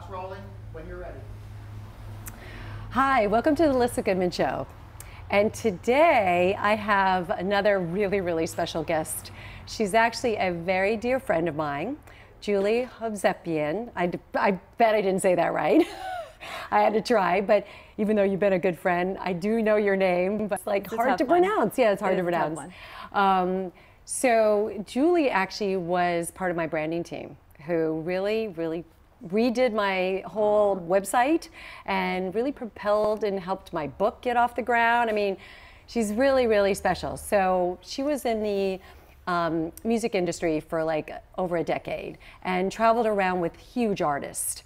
clock's rolling when you're ready. Hi, welcome to the Lissa Goodman Show. And today I have another really special guest. She's actually a very dear friend of mine, Julie Hovsepian. I bet I didn't say that right. I had to try, but even though you've been a good friend, I do know your name, but it's like hard to pronounce. Yeah, it's hard to pronounce. So Julie actually was part of my branding team who really redid my whole website and really propelled and helped my book get off the ground. I mean, she's really special. So she was in the music industry for like over a decade and traveled around with huge artists.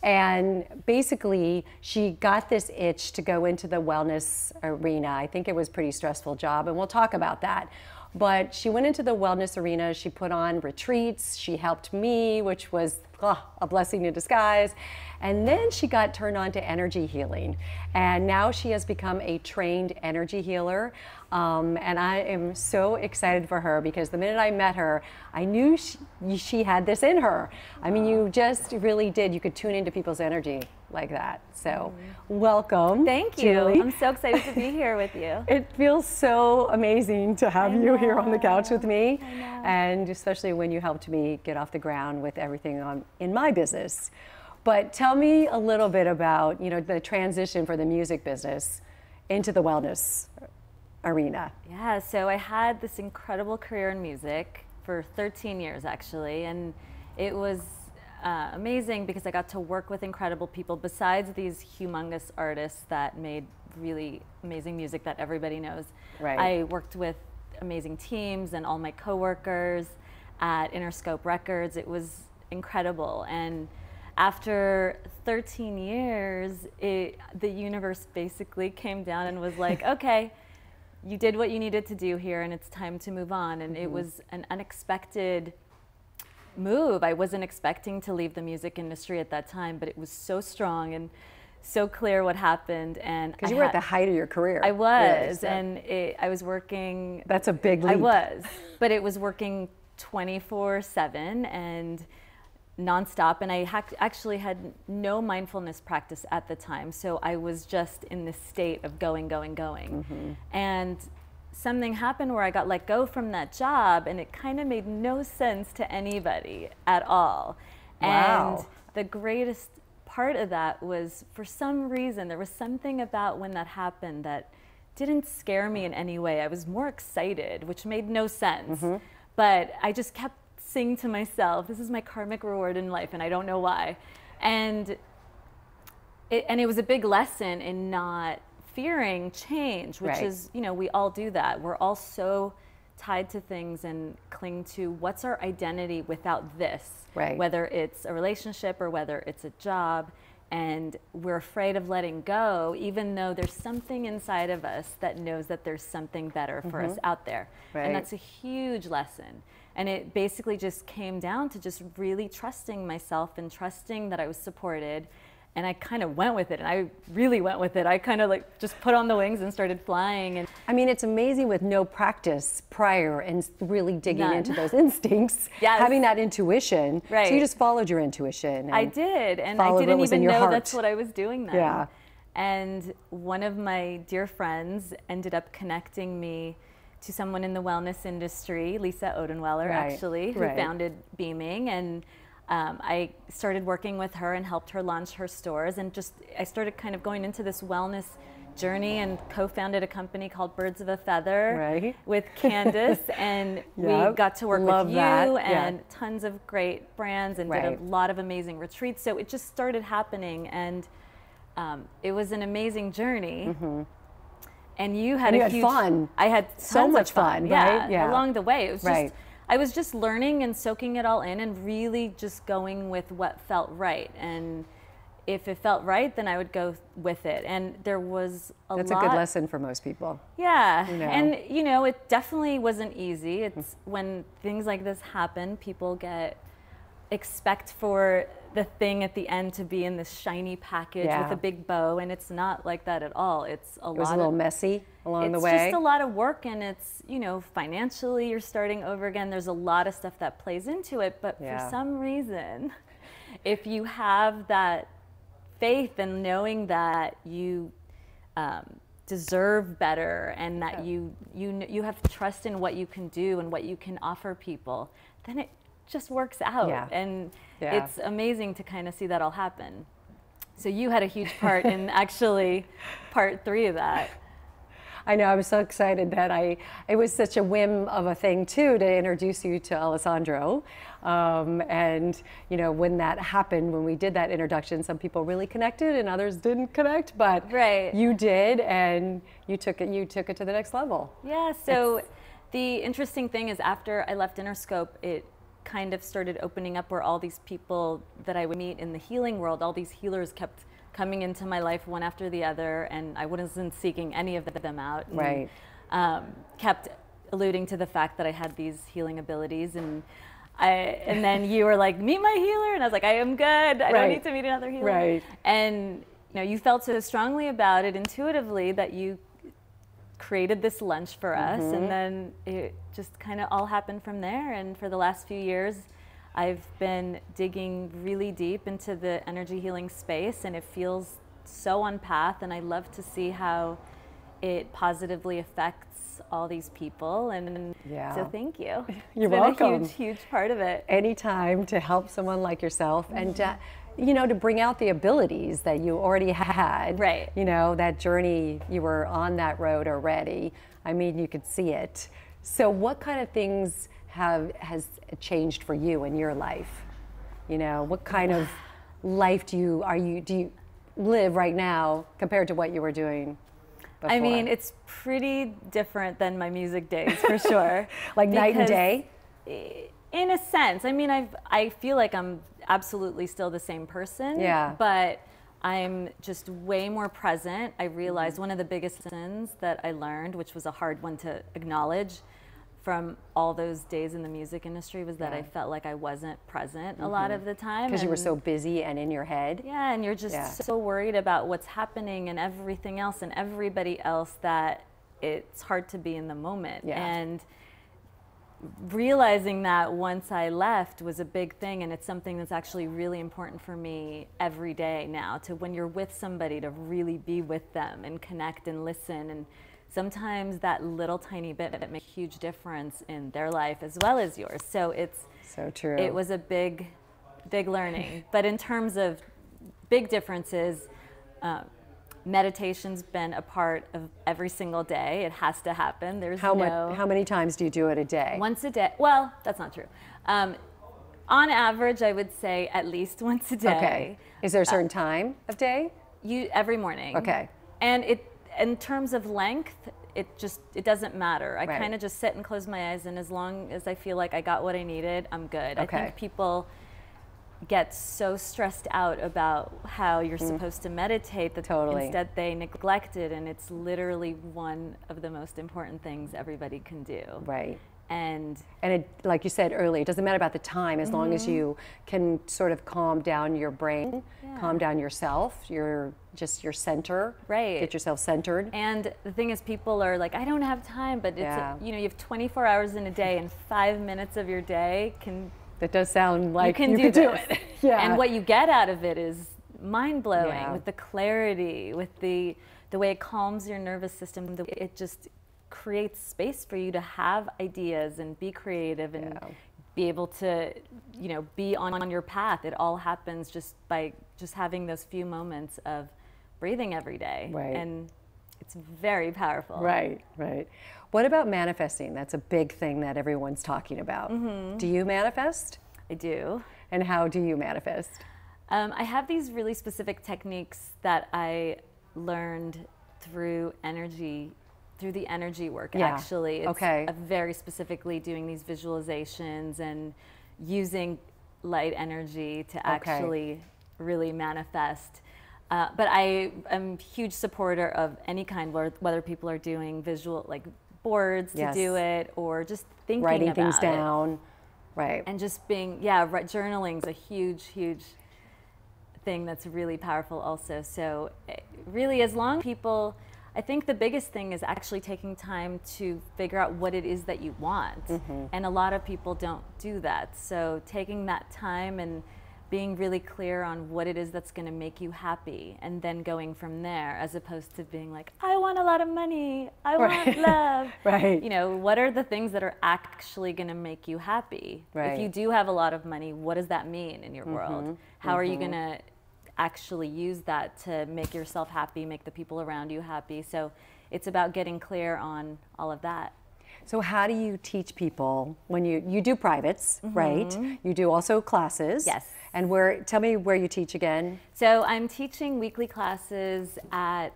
And basically, she got this itch to go into the wellness arena. I think it was a pretty stressful job, and we'll talk about that. But she went into the wellness arena. She put on retreats. She helped me, which was a blessing in disguise. And then she got turned on to energy healing. And now she has become a trained energy healer. And I am so excited for her because the minute I met her, I knew she had this in her. I mean, you just really did. You could tune into people's energy like that. So welcome. Thank you. Julie. I'm so excited to be here with you. It feels so amazing to have you here on the couch with me. I know. And especially when you helped me get off the ground with everything in my business. But tell me a little bit about, you know, the transition for the music business into the wellness arena. Yeah, so I had this incredible career in music for 13 years actually, and it was amazing because I got to work with incredible people besides these humongous artists that made really amazing music that everybody knows. Right. I worked with amazing teams and all my coworkers at Interscope Records. It was incredible, and after 13 years, the universe basically came down and was like, okay, you did what you needed to do here and it's time to move on. And it was an unexpected move. I wasn't expecting to leave the music industry at that time, but it was so strong and so clear what happened. And because you were at the height of your career. I was, really, so. and I was working. That's a big leap. I was, but it was working 24/7 and nonstop, and I actually had no mindfulness practice at the time, so I was just in this state of going. And something happened where I got let go from that job, and it kind of made no sense to anybody at all. Wow. And the greatest part of that was, for some reason, there was something about when that happened that didn't scare me in any way. I was more excited, which made no sense. But I just kept saying to myself, this is my karmic reward in life, and I don't know why. And it was a big lesson in not fearing change, which is, you know, we all do that. We're all so tied to things and cling to what's our identity without this, whether it's a relationship or whether it's a job. And we're afraid of letting go, even though there's something inside of us that knows that there's something better for us out there. And that's a huge lesson. And it basically just came down to just really trusting myself and trusting that I was supported. And I kind of went with it, and I really went with it. I kind of like just put on the wings and started flying. And I mean, it's amazing with no practice prior and really digging into those instincts, having that intuition. So you just followed your intuition. I did, and I didn't even know that's what I was doing then. Yeah. And one of my dear friends ended up connecting me to someone in the wellness industry, Lisa Odenweller, actually, who founded Beaming. And I started working with her and helped her launch her stores, and I started kind of going into this wellness journey and co-founded a company called Birds of a Feather with Candace, and we got to work with you and tons of great brands and did a lot of amazing retreats. So it just started happening, and it was an amazing journey. And you had fun. I had so much fun, right? Yeah, along the way. It was just, I was just learning and soaking it all in and really just going with what felt right. And if it felt right, then I would go with it. And there was That's a good lesson for most people. Yeah, you know. And you know, it definitely wasn't easy. It's when things like this happen, people get, expect for the thing at the end to be in this shiny package with a big bow, and it's not like that at all. It's It was a little messy along the way. It's just a lot of work, and it's, you know, financially you're starting over again. There's a lot of stuff that plays into it, but for some reason, if you have that faith and knowing that you deserve better, and that you have trust in what you can do and what you can offer people, then it just works out. And it's amazing to kind of see that all happen. So you had a huge part in actually part 3 of that. I know, I was so excited that it was such a whim of a thing too to introduce you to Alessandro. And you know, when that happened, when we did that introduction, some people really connected and others didn't connect, but you did, and you took it to the next level. Yeah, so the interesting thing is after I left Interscope, it kind of started opening up where all these people that I would meet in the healing world, all these healers kept coming into my life one after the other, and I wasn't seeking any of them out. And, kept alluding to the fact that I had these healing abilities, and then you were like, meet my healer, and I was like, I am good. I don't need to meet another healer. And you know, you felt so strongly about it intuitively that you created this lunch for us, and then it just kind of all happened from there. And for the last few years, I've been digging really deep into the energy healing space, and it feels so on path, and I love to see how it positively affects all these people. And so thank you. You're welcome. It's been a huge part of it. Anytime to help someone like yourself, and you know, to bring out the abilities that you already had. You know, that journey, you were on that road already. I mean, you could see it. So what kind of things has changed for you in your life? You know, what kind of life do you live right now compared to what you were doing before? I mean, it's pretty different than my music days, for sure. Like night and day? In a sense. I mean, I feel like I'm absolutely still the same person, but I'm just way more present. I realized one of the biggest lessons that I learned, which was a hard one to acknowledge from all those days in the music industry, was that I felt like I wasn't present a lot of the time. Because you were so busy and in your head. Yeah, and you're just so worried about what's happening and everything else and everybody else that it's hard to be in the moment. And realizing that once I left was a big thing, and it's something that's actually really important for me every day now, to when you're with somebody, to really be with them and connect and listen. And sometimes that little tiny bit that makes a huge difference in their life as well as yours. So it's so true. It was a big learning. But in terms of big differences, meditation's been a part of every single day. It has to happen. There's how many times do you do it a day? Once a day. Well, that's not true. On average, I would say at least once a day. Okay. Is there a certain time of day? Every morning. Okay. And in terms of length, it doesn't matter. I kind of just sit and close my eyes, and as long as I feel like I got what I needed, I'm good. I think people get so stressed out about how you're supposed to meditate that instead they neglect it, and it's literally one of the most important things everybody can do. And it, like you said earlier, it doesn't matter about the time, as long as you can sort of calm down your brain, calm down yourself, your center, get yourself centered. And the thing is, people are like, I don't have time, but it's you know, you have 24 hours in a day, and 5 minutes of your day can. That does sound like you can do it. And what you get out of it is mind-blowing, with the clarity, with the way it calms your nervous system. It just creates space for you to have ideas and be creative and be able to, you know, be on your path. It all happens just by having those few moments of breathing every day. And it's very powerful. What about manifesting? That's a big thing that everyone's talking about. Do you manifest? I do. And how do you manifest? I have these really specific techniques that I learned through the energy work, actually. It's very specifically doing these visualizations and using light energy to actually really manifest. But I am a huge supporter of any kind, whether people are doing visual, like boards to do it, or just thinking writing about things down. Right. And just being, yeah, journaling is a huge, huge thing that's really powerful also. So really, as long as people, I think the biggest thing is actually taking time to figure out what it is that you want. And a lot of people don't do that. So taking that time and being really clear on what it is that's going to make you happy, and then going from there, as opposed to being like, I want a lot of money, I want love. Right. You know, what are the things that are actually going to make you happy? Right. If you do have a lot of money, what does that mean in your world? How are you going to actually use that to make yourself happy, make the people around you happy? So it's about getting clear on all of that. So how do you teach people when you do privates, right? You do also classes. Yes. And tell me where you teach again. So I'm teaching weekly classes at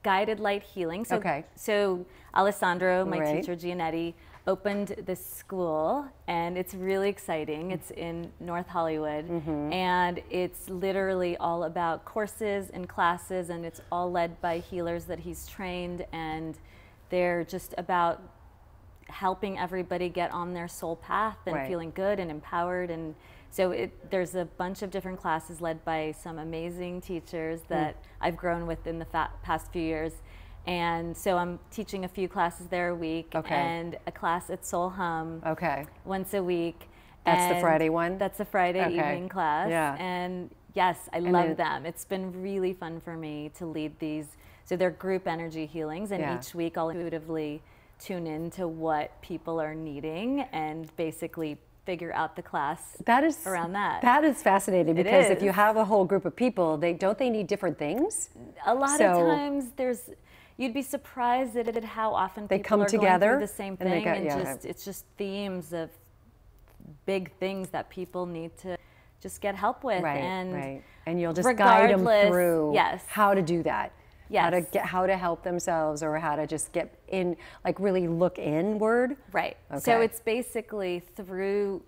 Guided Light Healing. So, Okay. So Alessandro, my Right. teacher, Giannetti, opened this school, and it's really exciting. It's in North Hollywood, and it's literally all about courses and classes, and it's all led by healers that he's trained, and they're just about helping everybody get on their soul path and Right. feeling good and empowered. And so there's a bunch of different classes led by some amazing teachers that I've grown with in the past few years. And so I'm teaching a few classes there a week, Okay. and a class at Soul Hum Okay. once a week. That's the And Friday one? That's the Friday Okay. evening class. Yeah. And yes, I love then- them. It's been really fun for me to lead these. So they're group energy healings, and Yeah. each week I'll intuitively tune in to what people are needing and basically figure out the class around that. That is fascinating, It because if is. you have a whole group of people, don't they need different things? A lot So- of times you'd be surprised at how often They people come are together going through the same and they thing, go- and yeah. it's just themes of big things that people need to just get help with. Right, and right. And you'll just guide them regardless- through yes. how to do that. Yes. How to help themselves, or how to just get in, like really look inward. Right. So Okay. it's basically through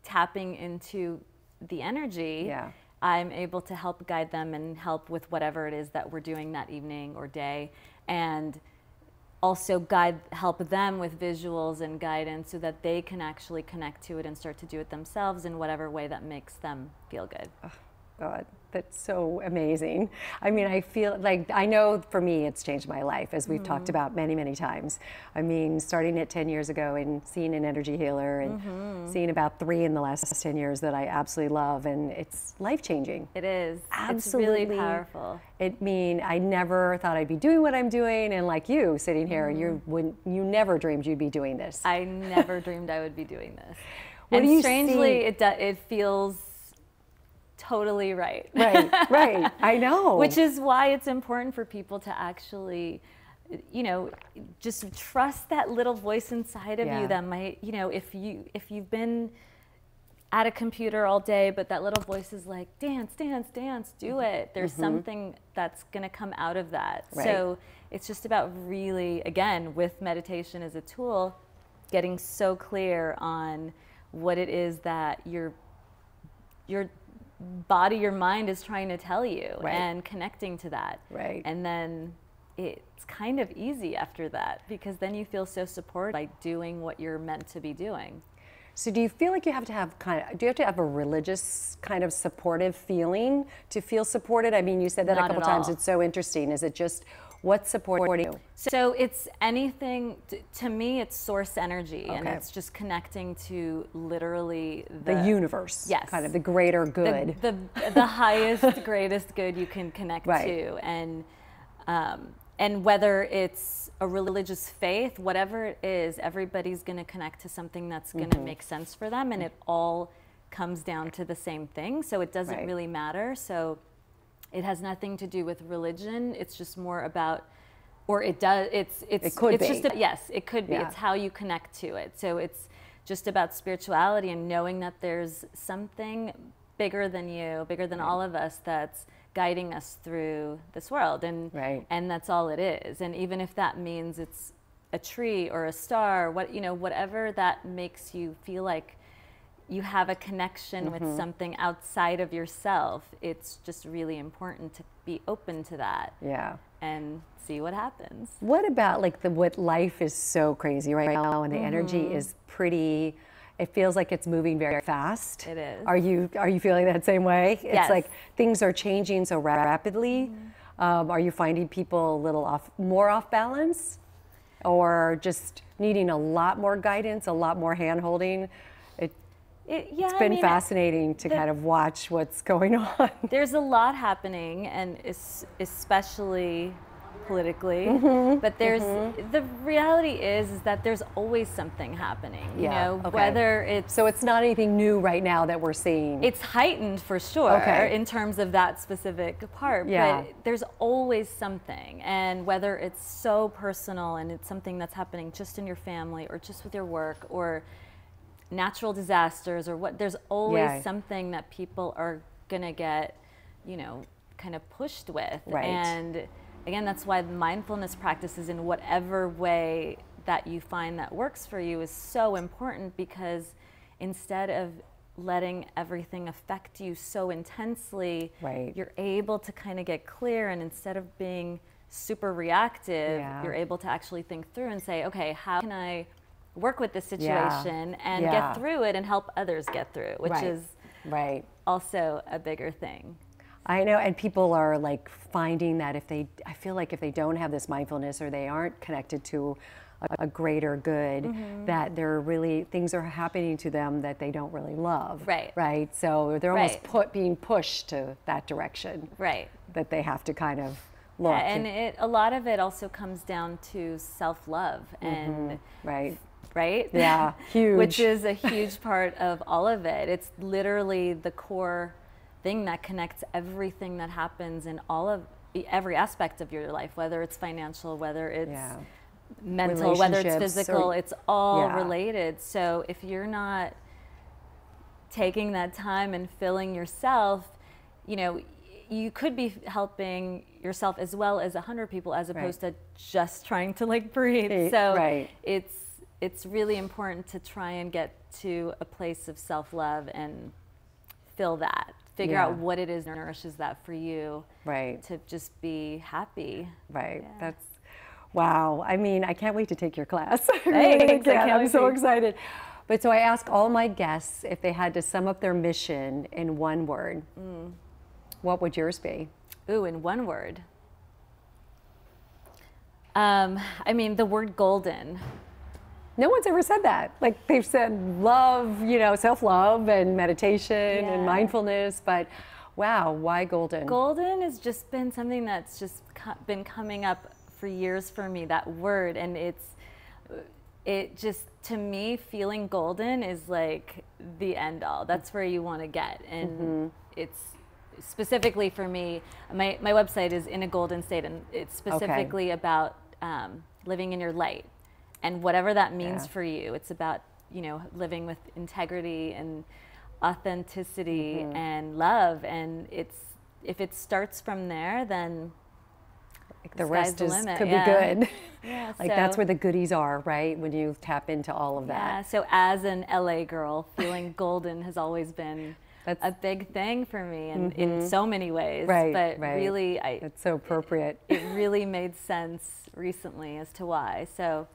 tapping into the energy, Yeah. I'm able to help guide them and help with whatever it is that we're doing that evening or day, and also help them with visuals and guidance so that they can actually connect to it and start to do it themselves in whatever way that makes them feel good. God, that's so amazing. I mean, I feel like, I know for me it's changed my life, as we've talked about many, many times. I mean, starting it 10 years ago and seeing an energy healer, and seeing about 3 in the last 10 years that I absolutely love, and it's life-changing. It is. Absolutely. It's really powerful. I never thought I'd be doing what I'm doing, and like you sitting here, you never dreamed you'd be doing this. I never dreamed I would be doing this. What And do you strangely, see? it feels totally right. Right, right. I know. Which is why it's important for people to actually, just trust that little voice inside of Yeah. you that might, if you've been at a computer all day, but that little voice is like, dance, dance, dance, do it. There's something that's going to come out of that. Right. So it's just about really, again, with meditation as a tool, getting so clear on what it is that your body, your mind is trying to tell you, Right. and connecting to that. Right. And then it's kind of easy after that, because then you feel so supported by doing what you're meant to be doing. So do you feel like you have to have a religious kind of supportive feeling to feel supported? I mean, you said that Not a couple at times. all. It's so interesting. Is it just what's supporting you? So it's anything, to me, it's source energy, and Okay. it's just connecting to literally The universe. Yes. Kind of the greater good. the highest, greatest good you can connect Right. to, and whether it's a religious faith, whatever it is, everybody's going to connect to something that's going to make sense for them, and it all comes down to the same thing. So it doesn't Right. really matter. So it has nothing to do with religion. It's just more about, or it does. It could it's be. Just yes, it could be. Yeah. It's how you connect to it. So it's just about spirituality and knowing that there's something bigger than you, bigger than all of us, that's guiding us through this world, and Right. and that's all it is. And even if that means it's a tree or a star, whatever that makes you feel like you have a connection with something outside of yourself, it's just really important to be open to that Yeah. and see what happens. What about like what life is so crazy right now, and the energy is pretty, it feels like it's moving very fast. It is. Are you feeling that same way? Yes. It's like things are changing so rapidly. Are you finding people a little more off balance, or just needing a lot more guidance, a lot more hand holding? It's been fascinating to kind of watch what's going on. There's a lot happening, and especially politically, but there's the reality is that there's always something happening. You know, whether it's so it's not anything new right now that we're seeing. It's heightened for sure in terms of that specific part, but there's always something, and whether it's so personal and it's something that's happening just in your family or just with your work or natural disasters or what, there's always something that people are gonna get, you know, kind of pushed with. And again, that's why the mindfulness practices in whatever way that you find that works for you is so important, because instead of letting everything affect you so intensely, you're able to kind of get clear, and instead of being super reactive, you're able to actually think through and say, okay, how can I work with this situation and get through it and help others get through it, which is also a bigger thing. I know, and people are like finding that I feel like if they don't have this mindfulness, or they aren't connected to a greater good, that things are happening to them that they don't really love. Right. So they're almost being pushed to that direction. That they have to kind of look. Yeah, and a lot of it also comes down to self-love and yeah, huge. Which is a huge part of all of it. It's literally the core thing that connects everything that happens in every aspect of your life, whether it's financial, whether it's mental, whether it's physical, it's all related. So if you're not taking that time and filling yourself, you know, you could be helping yourself as well as 100 people, as opposed to just trying to like breathe. So it's really important to try and get to a place of self-love and fill that. Figure out what it is that nourishes that for you. To just be happy. That's, wow. I mean, I can't wait to take your class. Thanks. I'm so excited. But so I ask all my guests if they had to sum up their mission in one word. What would yours be? Ooh, in one word. I mean, the word golden. No one's ever said that. Like, they've said love, you know, self-love and meditation and mindfulness, but wow, why golden? Golden has just been something that's just been coming up for years for me, that word, and it just, to me, feeling golden is like the end all. That's where you want to get, and it's specifically for me, my website is In a Golden State, and it's specifically about living in your light. And whatever that means for you, it's about, you know, living with integrity and authenticity and love. And if it starts from there, then like the rest could be good. Like that's where the goodies are, right? When you tap into all of that. Yeah. So as an LA girl, feeling golden has always been a big thing for me, and in so many ways. But really, it's so appropriate. It really made sense recently as to why. So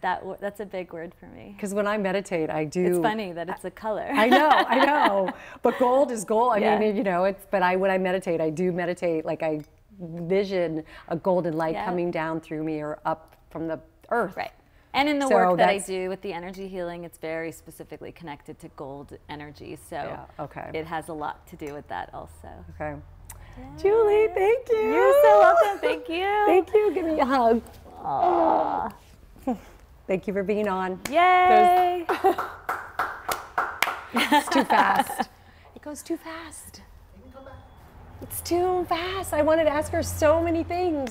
that's a big word for me. Because when I meditate, I do. It's funny that it's a color. I know. But gold is gold. I mean, you know, when I meditate, I do meditate like I vision a golden light coming down through me or up from the earth. And in the work that I do with the energy healing, it's very specifically connected to gold energy. So it has a lot to do with that also. Julie, thank you. You're so welcome. Thank you. Thank you. Give me a hug. Aww. Thank you for being on. Yay. It's too fast. It goes too fast. It's too fast. I wanted to ask her so many things.